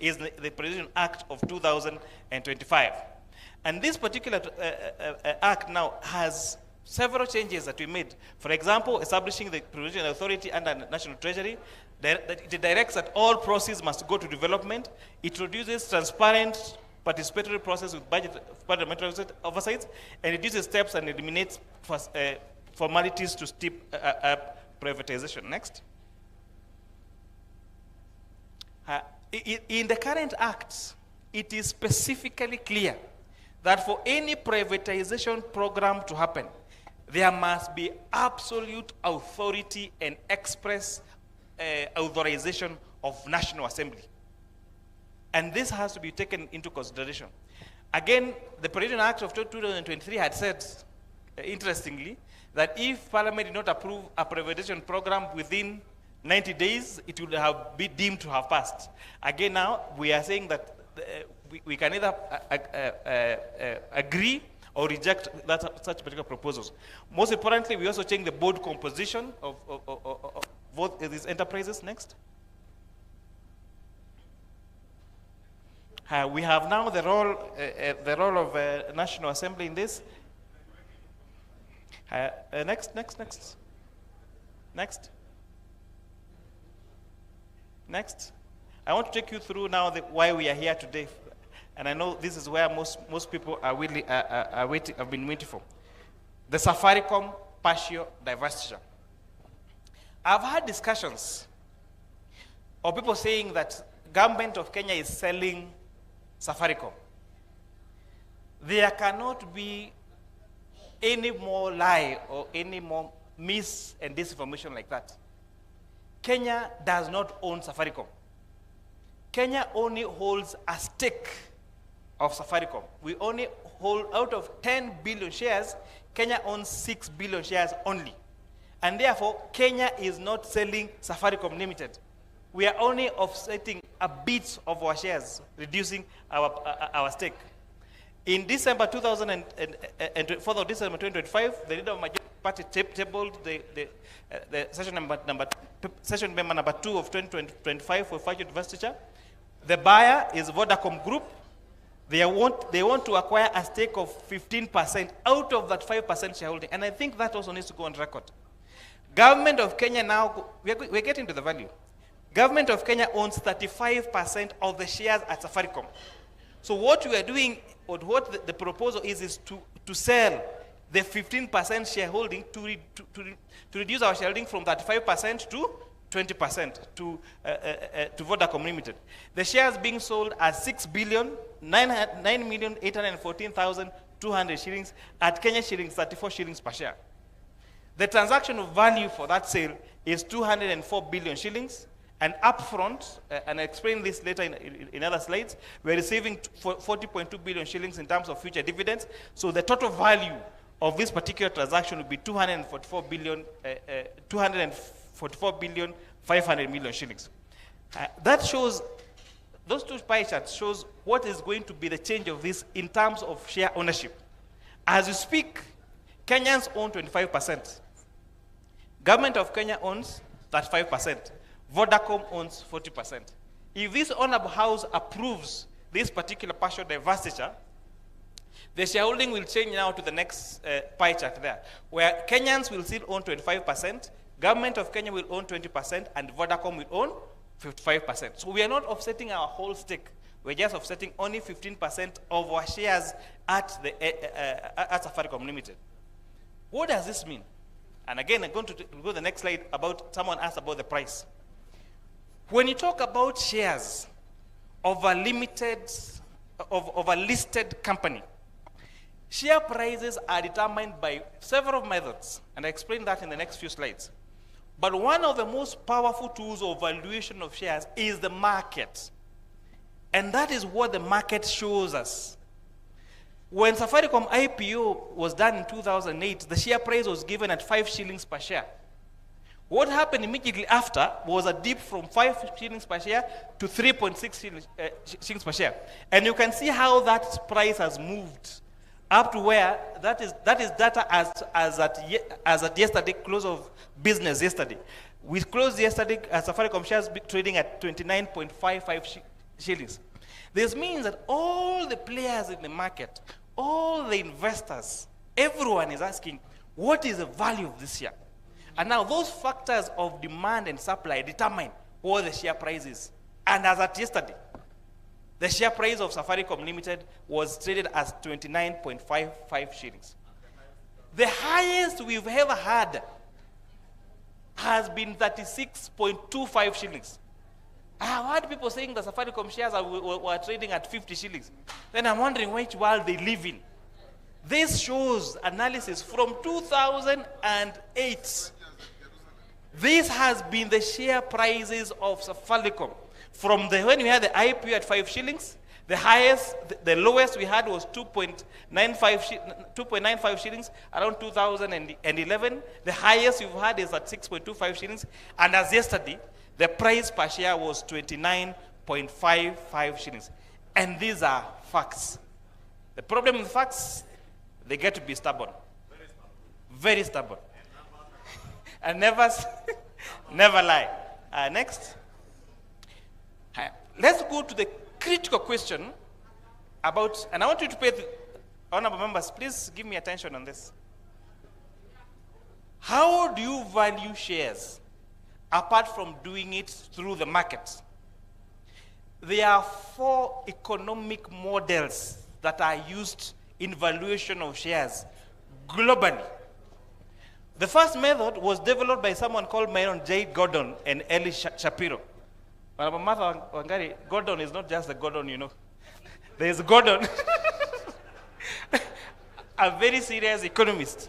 is the Presides Act of 2025. And this particular act now has several changes that we made. For example, establishing the Provision Authority under National Treasury. It directs that all proceeds must go to development. It introduces transparent participatory process with budget parliamentary oversight, and it uses steps and eliminates formalities to steep up privatization. Next. In the current act, it is specifically clear that for any privatization program to happen, there must be absolute authority and express authorization of National Assembly. And this has to be taken into consideration. Again, the Presides Act of 2023 had said, interestingly, that if Parliament did not approve a privatization program within 90 days, it would have been deemed to have passed. Again, now, we are saying that we can either agree or reject such particular proposals. Most importantly, we also change the board composition of both these enterprises. Next. We have now the role of National Assembly in this. Next. I want to take you through now why we are here today. And I know this is where most people are have been waiting for. The Safaricom partial divestiture. I've had discussions of people saying that government of Kenya is selling Safaricom. There cannot be any more lie or any more mis and disinformation like that. Kenya does not own Safaricom. Kenya only holds a stake of Safaricom. We only hold, out of 10 billion shares, Kenya owns 6 billion shares only. And therefore, Kenya is not selling Safaricom Limited. We are only offsetting a bit of our shares, reducing our stake. In December 4th of December 2025, the leader of Majority Party tabled the session member number 2 of 2025 for partial divestiture. The buyer is Vodacom Group. They want to acquire a stake of 15% out of that 5% shareholding. And I think that also needs to go on record. Government of Kenya now, we're getting to the value. Government of Kenya owns 35% of the shares at Safaricom. So what we are doing, or what the proposal is to sell the 15% shareholding to reduce our shareholding from 35% to 20% to Vodacom Limited. The shares being sold at 6,9,814,200 shillings at Kenya shillings 34 shillings per share. The transaction value for that sale is 204 billion shillings. And upfront, and I explain this later in other slides, we're receiving 40.2 billion shillings in terms of future dividends. So the total value of this particular transaction will be 244 billion 500 million shillings. That shows, those two pie charts shows what is going to be the change of this in terms of share ownership. As we speak, Kenyans own 25%. Government of Kenya owns 35%. Vodacom owns 40%. If this honorable house approves this particular partial divestiture, the shareholding will change now to the next pie chart there, where Kenyans will still own 25%, Government of Kenya will own 20%, and Vodacom will own 55%. So we are not offsetting our whole stake. We're just offsetting only 15% of our shares at Safaricom Limited. What does this mean? And again, I'm going to go to the next slide about, someone asked about the price. When you talk about shares of a listed company, share prices are determined by several methods, and I explain that in the next few slides. But one of the most powerful tools of valuation of shares is the market. And that is what the market shows us. When Safaricom IPO was done in 2008, the share price was given at 5 shillings per share. What happened immediately after was a dip from 5 shillings per share to 3.6 shillings per share. And you can see how that price has moved up to where that is data as at yesterday, close of business yesterday. We closed yesterday as Safaricom shares trading at 29.55 shillings. This means that all the players in the market, all the investors, everyone is asking, what is the value of this share? And now those factors of demand and supply determine what the share price is. And as at yesterday, the share price of Safaricom Limited was traded as 29.55 shillings. The highest we've ever had has been 36.25 shillings. I have heard people saying that Safaricom shares were trading at 50 shillings. Then I'm wondering which world they live in. This shows analysis from 2008. This has been the share prices of Safaricom. From when we had the IPO at 5 shillings, the highest, the lowest we had was 2.95 shillings around 2011. The highest we've had is at 6.25 shillings. And as yesterday, the price per share was 29.55 shillings. And these are facts. The problem with facts, they get to be stubborn. Very stubborn. And never lie. Next. Let's go to the critical question about, and I want you to pay, honorable members, please give me attention on this. How do you value shares apart from doing it through the market? There are 4 economic models that are used in valuation of shares globally. The first method was developed by someone called Myron J. Gordon and Eli Shapiro. But Martha Wangari, Gordon is not just the Gordon, you know. There is Gordon, a very serious economist.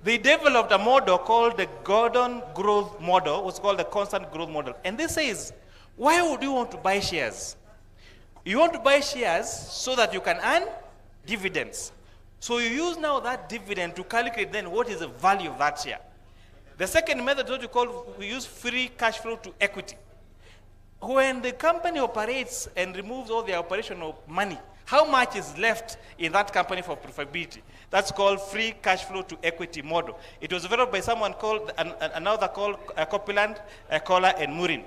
They developed a model called the Gordon growth model, what's called the constant growth model. And this says, why would you want to buy shares? You want to buy shares so that you can earn dividends. So you use now that dividend to calculate then what is the value of that share. The second method is what we use free cash flow to equity. When the company operates and removes all the operational money, how much is left in that company for profitability? That's called free cash flow to equity model. It was developed by someone called, another called Copeland, Kohler, and Murin.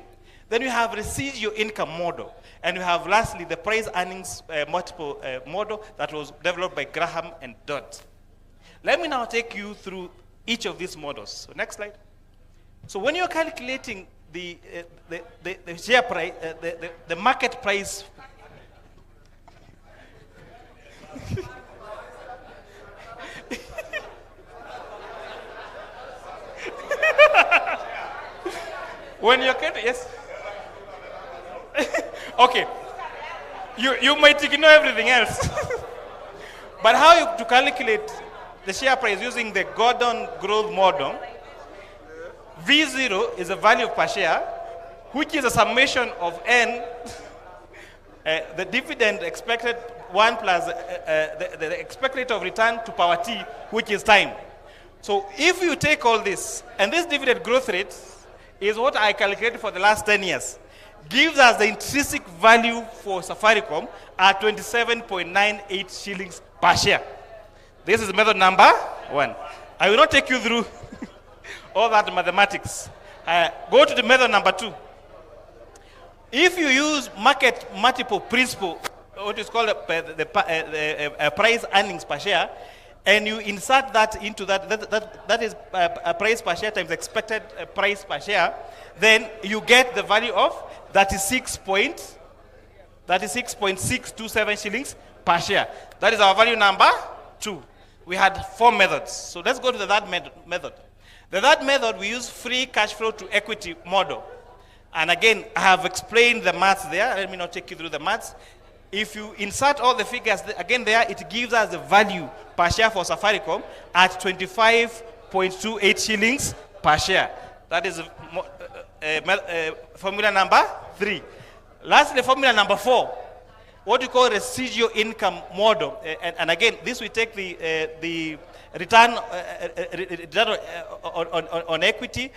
Then you have residual income model. And you have lastly the price earnings multiple model that was developed by Graham and Dodd. Let me now take you through each of these models. So next slide. So when you're calculating the share price, the market price. When you're getting, yes. Okay. You might ignore everything else. But how to calculate the share price using the Gordon growth model? V0 is the value per share, which is a summation of N, the dividend expected 1 plus the expected rate of return to power T, which is time. So if you take all this, and this dividend growth rate is what I calculated for the last 10 years, gives us the intrinsic value for Safaricom at 27.98 shillings per share. This is method number 1. I will not take you through all that mathematics. Go to the method number 2. If you use market multiple principle, what is called the price earnings per share, and you insert that into that is a price per share times expected price per share, then you get the value of 36.627 shillings per share. That is our value number 2. We had 4 methods. So let's go to the third method. The third method, we use free cash flow to equity model. And again, I have explained the maths there. Let me not take you through the maths. If you insert all the figures, again there, it gives us the value per share for Safaricom at 25.28 shillings per share. That is formula number 3. Lastly, formula number 4, what you call residual income model. And again, this we take the return on equity,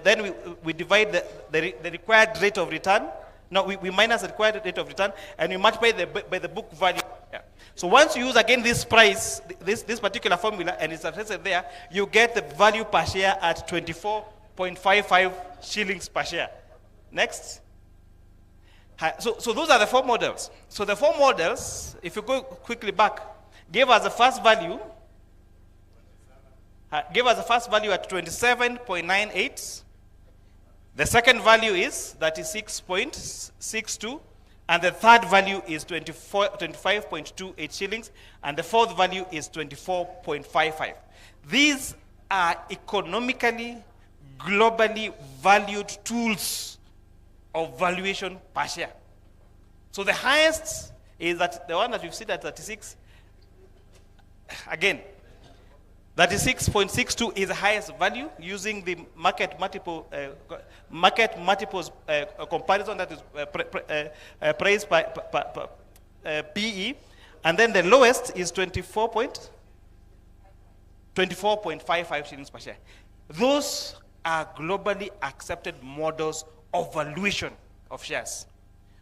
then we divide the required rate of return. No, we minus the required rate of return, and we multiply by the book value. Yeah. So once you use again this price, this particular formula, and it's attested there, you get the value per share at 24.55 shillings per share. Next. So those are the four models. So the four models, if you go quickly back, gave us the first value. Gave us the first value at 27.98. The second value is 36.62. And the third value is 25.28 shillings. And the fourth value is 24.55. These are economically, globally valued tools of valuation per share. So the highest is that the one that we've seen at 36. Again, 36.62 is the highest value using the market multiples comparison that is praised by PE, and then the lowest is 24.55 shillings per share. Those are globally accepted models of valuation of shares.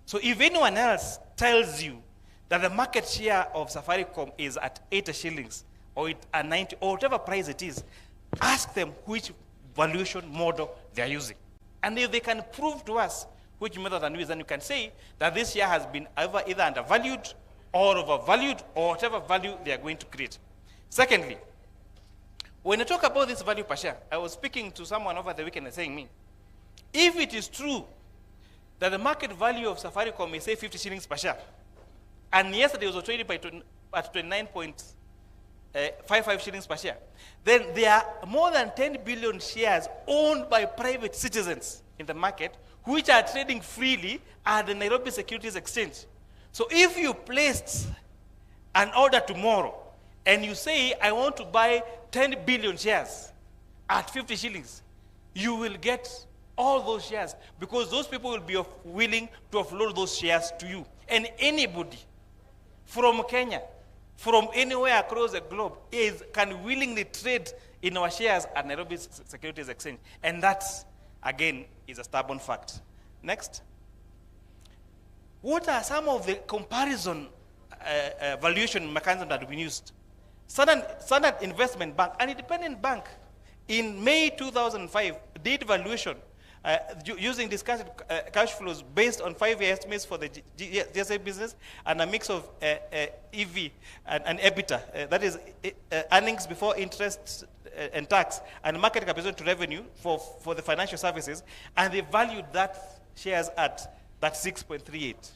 So if anyone else tells you that the market share of Safaricom is at 80 shillings, or at 90, or whatever price it is, ask them which valuation model they are using. And if they can prove to us which method they use, then you can say that this share has been either undervalued or overvalued, or whatever value they are going to create. Secondly, when you talk about this value per share, I was speaking to someone over the weekend and saying me, if it is true that the market value of Safaricom is, say, 50 shillings per share, and yesterday was traded at 29.55 shillings per share, then there are more than 10 billion shares owned by private citizens in the market, which are trading freely at the Nairobi Securities Exchange. So if you placed an order tomorrow, and you say, I want to buy 10 billion shares at 50 shillings, you will get all those shares, because those people will be willing to offload those shares to you. And anybody from Kenya, from anywhere across the globe, can willingly trade in our shares at Nairobi Securities Exchange. And that, again, is a stubborn fact. Next. What are some of the comparison valuation mechanisms that have been used? Standard Investment Bank, an independent bank, in May 2005, did valuation using discounted cash flows based on 5-year estimates for the GSA business and a mix of EV and EBITDA, that is earnings before interest and tax, and market capitalization to revenue for the financial services, and they valued that shares at 6.38.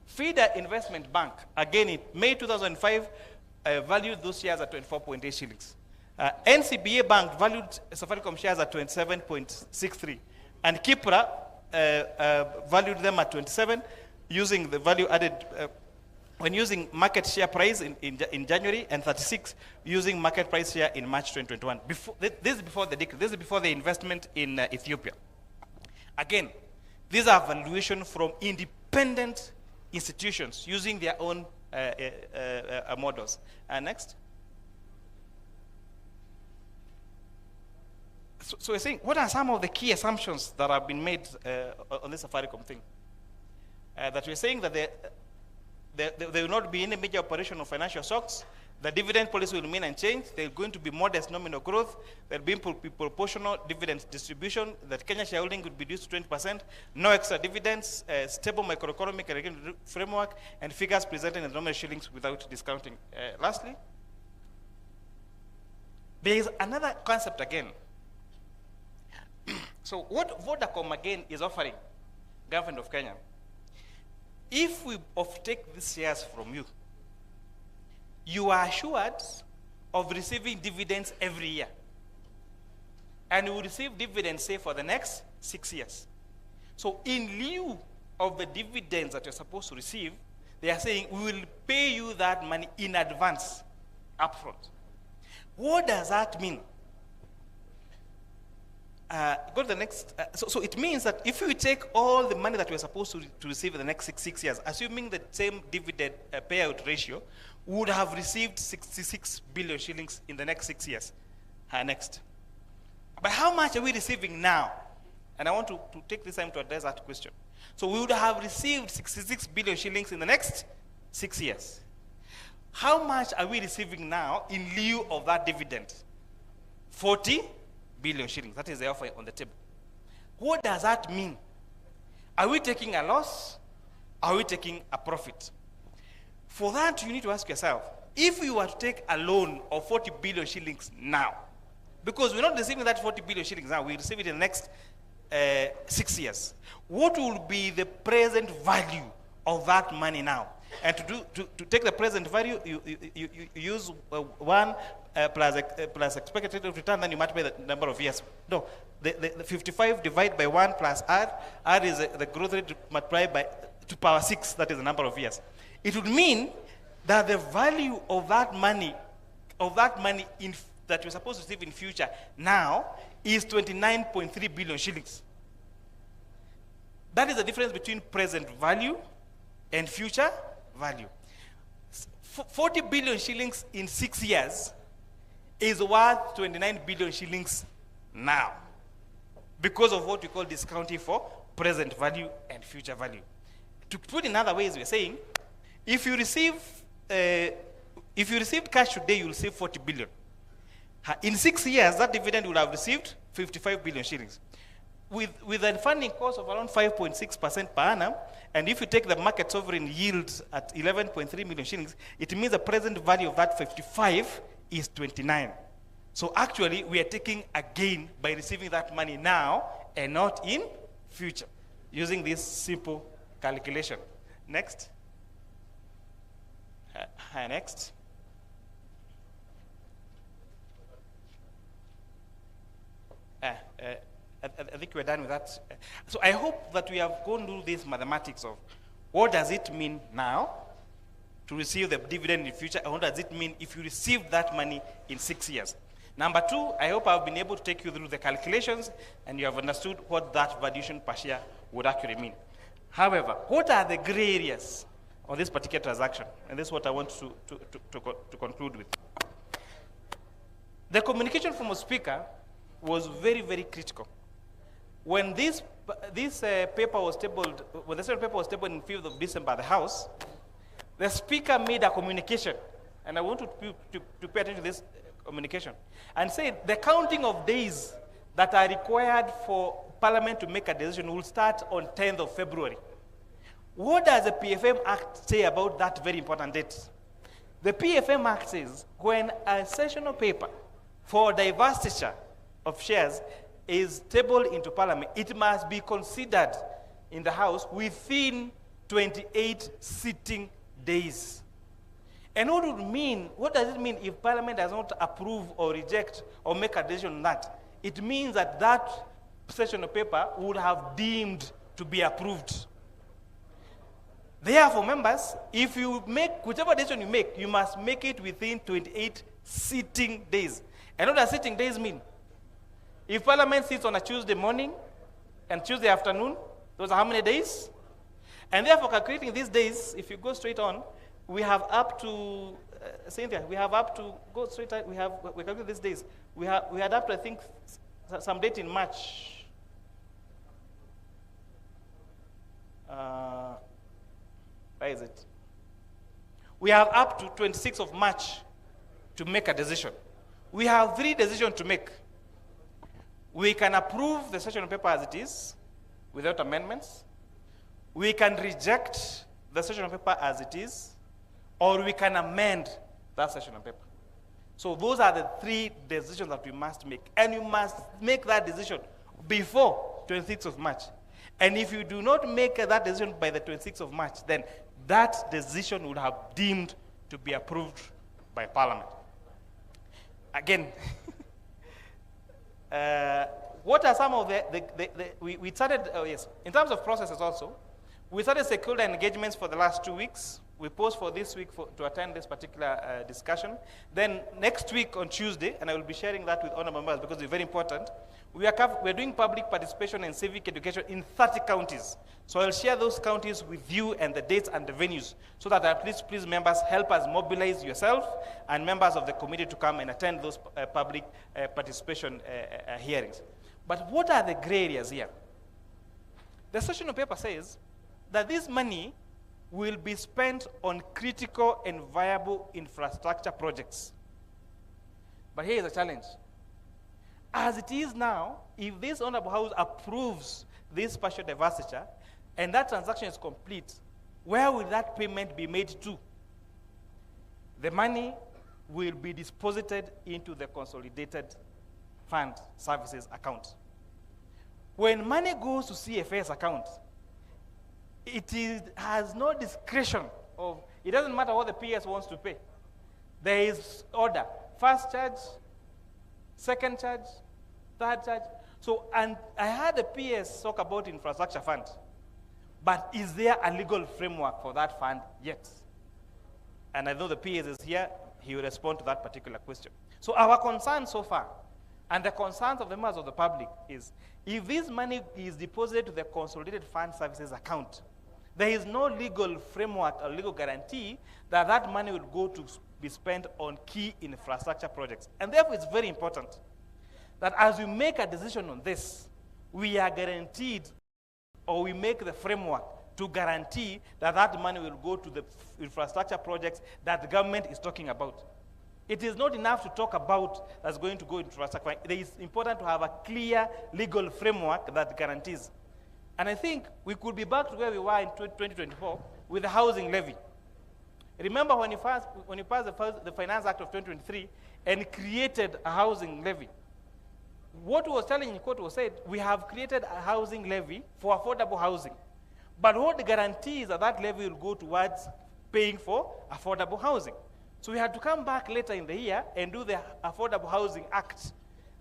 Feeder Investment Bank, again in May 2005, valued those shares at 24.8 shillings. NCBA Bank valued Safaricom shares at 27.63. And Kipra valued them at 27, using the value added, when using market share price in January, and 36, using market price share in March 2021. This is before the decree. This is before the investment in Ethiopia. Again, these are valuation from independent institutions using their own models. Next. So we're saying, what are some of the key assumptions that have been made on this Safaricom thing? That we're saying that there will not be any major operation of financial shocks. The dividend policy will remain unchanged. There's going to be modest nominal growth. There will be proportional dividend distribution. That Kenya shareholding would be reduced to 20%. No extra dividends. Stable macroeconomic and regulatory framework, and figures presented in nominal shillings without discounting. Lastly, there is another concept again. So what Vodacom again is offering government of Kenya, if we offtake these shares from you, you are assured of receiving dividends every year. And you will receive dividends, say, for the next 6 years. So in lieu of the dividends that you're supposed to receive, they are saying, we will pay you that money in advance, upfront. What does that mean? Go to the next. So it means that if you take all the money that we're supposed to receive in the next six years, assuming the same dividend payout ratio, we would have received 66 billion shillings in the next 6 years. Next. But how much are we receiving now? And I want to take this time to address that question. So we would have received 66 billion shillings in the next 6 years. How much are we receiving now in lieu of that dividend? 40 billion shillings. That is the offer on the table. What does that mean? Are we taking a loss, Are we taking a profit? For that, you need to ask yourself, if we were to take a loan of 40 billion shillings now, because we're not receiving that 40 billion shillings now, we receive it in the next 6 years, what will be the present value of that money now? And to take the present value, you use 1 plus expected rate of return, then you multiply the number of years. No, the 55 divided by 1 plus R is the growth rate multiplied by 2 power 6, that is the number of years. It would mean that the value of that money that you're supposed to receive in future now is 29.3 billion shillings. That is the difference between present value and future value. 40 billion shillings in 6 years is worth 29 billion shillings now, because of what we call discounting for present value and future value. To put in other ways, we're saying, if you receive cash today, you'll receive 40 billion. In 6 years, that dividend will have received 55 billion shillings. With a funding cost of around 5.6% per annum, and if you take the market sovereign yield at 11.3 million shillings, it means the present value of that 55 is 29. So actually, we are taking a gain by receiving that money now and not in future, using this simple calculation. Next. Next. I think we're done with that. So I hope that we have gone through this mathematics of what does it mean now to receive the dividend in future, and what does it mean if you receive that money in 6 years. Number 2, I hope I've been able to take you through the calculations and you have understood what that valuation per share would actually mean. However, what are the gray areas on this particular transaction? And this is what I want to conclude with. The communication from a speaker was very, very critical. When this paper was tabled, when the second paper was tabled on 5th of December at the House, the speaker made a communication, and I want to pay attention to this communication, and said the counting of days that are required for Parliament to make a decision will start on 10th of February. What does the PFM Act say about that very important date? The PFM Act says when a sessional paper for divestiture of shares is tabled into Parliament, it must be considered in the House within 28 sitting days. And what does it mean if Parliament does not approve or reject or make a decision on that? It means that that sessional paper would have deemed to be approved. Therefore, members, if you make whichever decision you make, you must make it within 28 sitting days. And what does sitting days mean? If Parliament sits on a Tuesday morning and Tuesday afternoon, those are how many days? And therefore, calculating these days, if you go straight on, we have up to, Cynthia, we have up to, go straight on, we calculate these days. We had up to, I think, some date in March. Where is it? We have up to 26th of March to make a decision. We have 3 decisions to make. We can approve the sessional paper as it is, without amendments. We can reject the sessional paper as it is, or we can amend that sessional paper. So those are the 3 decisions that we must make. And you must make that decision before 26th of March. And if you do not make that decision by the 26th of March, then that decision would have deemed to be approved by Parliament. Again, what are some of we started, yes, in terms of processes also, we started stakeholder engagements for the last 2 weeks. We post for this week to attend this particular discussion. Then next week on Tuesday, and I will be sharing that with honorable members because it's very important, we're doing public participation and civic education in 30 counties. So I'll share those counties with you and the dates and the venues so that at least please members help us mobilize yourself and members of the committee to come and attend those public participation hearings. But what are the gray areas here? The sessional paper says that this money will be spent on critical and viable infrastructure projects. But here is a challenge. As it is now, if this Honorable House approves this partial divestiture, and that transaction is complete, where will that payment be made to? The money will be deposited into the Consolidated Fund Services account. When money goes to CFS account, has no discretion of, it doesn't matter what the PS wants to pay. There is order, first charge, second charge, third charge. So, and I heard the PS talk about infrastructure fund, but is there a legal framework for that fund yet? And I know the PS is here, he will respond to that particular question. So our concern so far, and the concerns of the members of the public, is if this money is deposited to the Consolidated Fund Services account, there is no legal framework or legal guarantee that that money will go to be spent on key infrastructure projects. And therefore, it's very important that as we make a decision on this, we are guaranteed, or we make the framework to guarantee that that money will go to the infrastructure projects that the government is talking about. It is not enough to talk about that's going to go into infrastructure. It is important to have a clear legal framework that guarantees. And I think we could be back to where we were in 2024 with the housing levy. Remember when you passed the Finance Act of 2023 and created a housing levy. What was telling in court was said, we have created a housing levy for affordable housing. But what guarantees that that levy will go towards paying for affordable housing? So we had to come back later in the year and do the Affordable Housing Act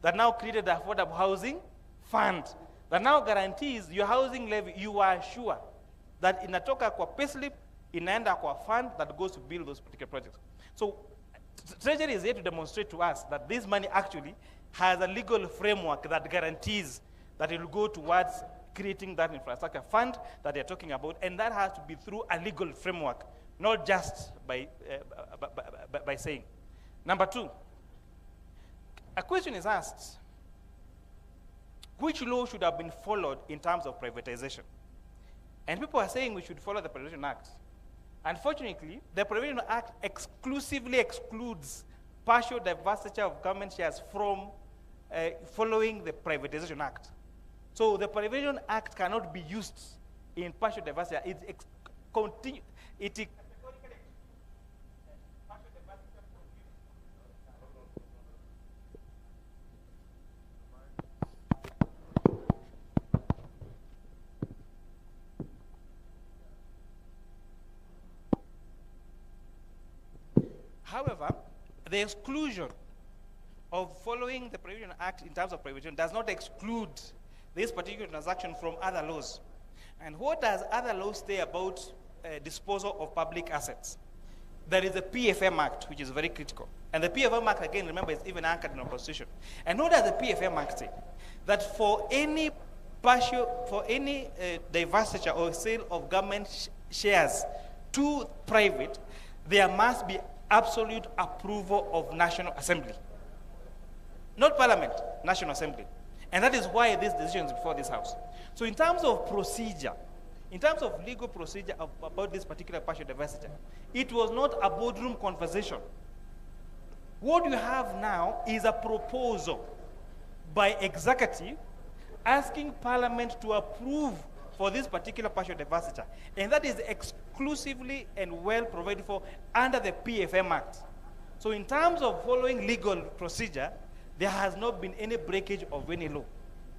that now created the Affordable Housing Fund that now guarantees your housing levy, you are sure that inatoka kwa payslip, inaenda kwa fund that goes to build those particular projects. So Treasury is here to demonstrate to us that this money actually has a legal framework that guarantees that it will go towards creating that infrastructure fund that they're talking about, and that has to be through a legal framework, not just by saying. Number two, a question is asked, which law should have been followed in terms of privatization? And people are saying we should follow the Privatization Act. Unfortunately, the Privatization Act exclusively excludes partial divestiture of government shares from following the Privatization Act. So the Privatization Act cannot be used in partial divestiture. However, the exclusion of following the Privatization Act in terms of privatization does not exclude this particular transaction from other laws. And what does other laws say about disposal of public assets? There is the PFM Act, which is very critical. And the PFM Act, again, remember, is even anchored in our Constitution. And what does the PFM Act say? That for any divestiture or sale of government shares to private, there must be absolute approval of National Assembly. Not Parliament, National Assembly. And that is why this decision is before this House. So in terms of procedure, in terms of legal procedure about this particular partial divestiture, it was not a boardroom conversation. What you have now is a proposal by executive asking Parliament to approve for this particular partial divestiture. And that is exclusively and well provided for under the PFM Act. So in terms of following legal procedure, there has not been any breakage of any law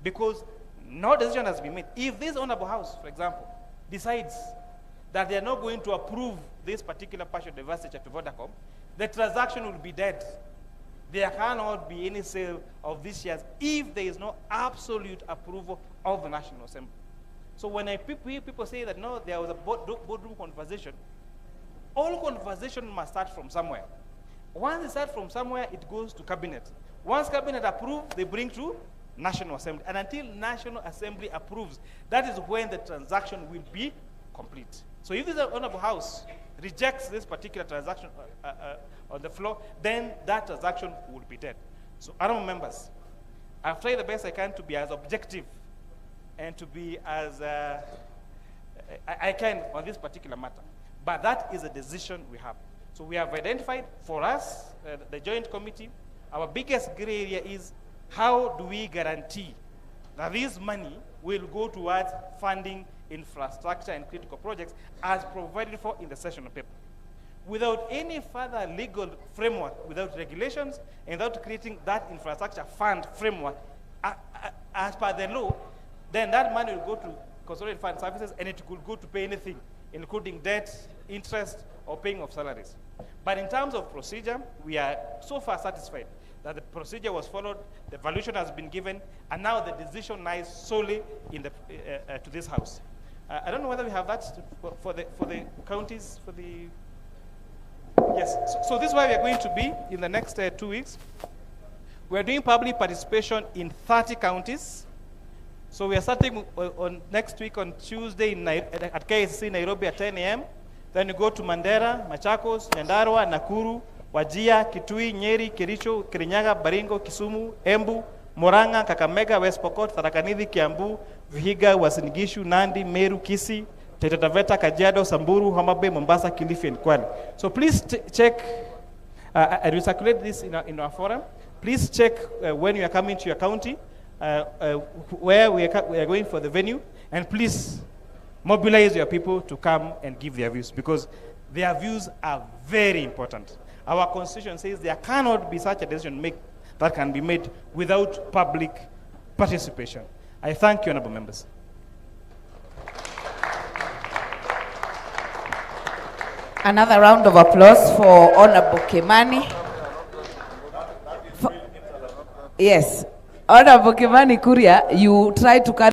because no decision has been made. If this Honorable House, for example, decides that they are not going to approve this particular partial divestiture to Vodacom, the transaction will be dead. There cannot be any sale of these shares if there is no absolute approval of the National Assembly. So when people say that no, there was a boardroom conversation, all conversation must start from somewhere. Once it starts from somewhere, it goes to cabinet. Once cabinet approves, they bring to National Assembly. And until National Assembly approves, that is when the transaction will be complete. So if the Honorable House rejects this particular transaction on the floor, then that transaction will be dead. So honorable members, I've tried the best I can to be as objective and to be as I can on this particular matter. But that is a decision we have. So we have identified for us, the Joint Committee, our biggest gray area is how do we guarantee that this money will go towards funding infrastructure and critical projects as provided for in the session paper. Without any further legal framework, without regulations, and without creating that infrastructure fund framework as per the law, then that money will go to consolidated fund services, and it could go to pay anything, including debt, interest, or paying of salaries. But in terms of procedure, we are so far satisfied that the procedure was followed, the valuation has been given, and now the decision lies solely in the, to this House. I don't know whether we have that for the counties, for the... Yes, so this is where we are going to be in the next 2 weeks. We are doing public participation in 30 counties. So we are starting on next week on Tuesday at KSC Nairobi at 10 a.m. Then you go to Mandera, Machakos, Nyandarua, Nakuru, Wajia, Kitui, Nyeri, Kericho, Kirinyaga, Baringo, Kisumu, Embu, Murang'a, Kakamega, West Pokot, Tharaka Nithi, Kiambu, Vihiga, Uasin Gishu, Nandi, Meru, Kisii, Taita Taveta, Kajiado, Samburu, Homa Bay, Mombasa, Kilifi, and Kwale. So please check, and we circulate this in our forum. Please check when you are coming to your county, where we are going for the venue, and please mobilize your people to come and give their views, because their views are very important. Our constitution says there cannot be such a decision that can be made without public participation. I thank you, honorable members. Another round of applause for Honorable Kimani. Yes, Honorable Kimani Kuria, you tried to carry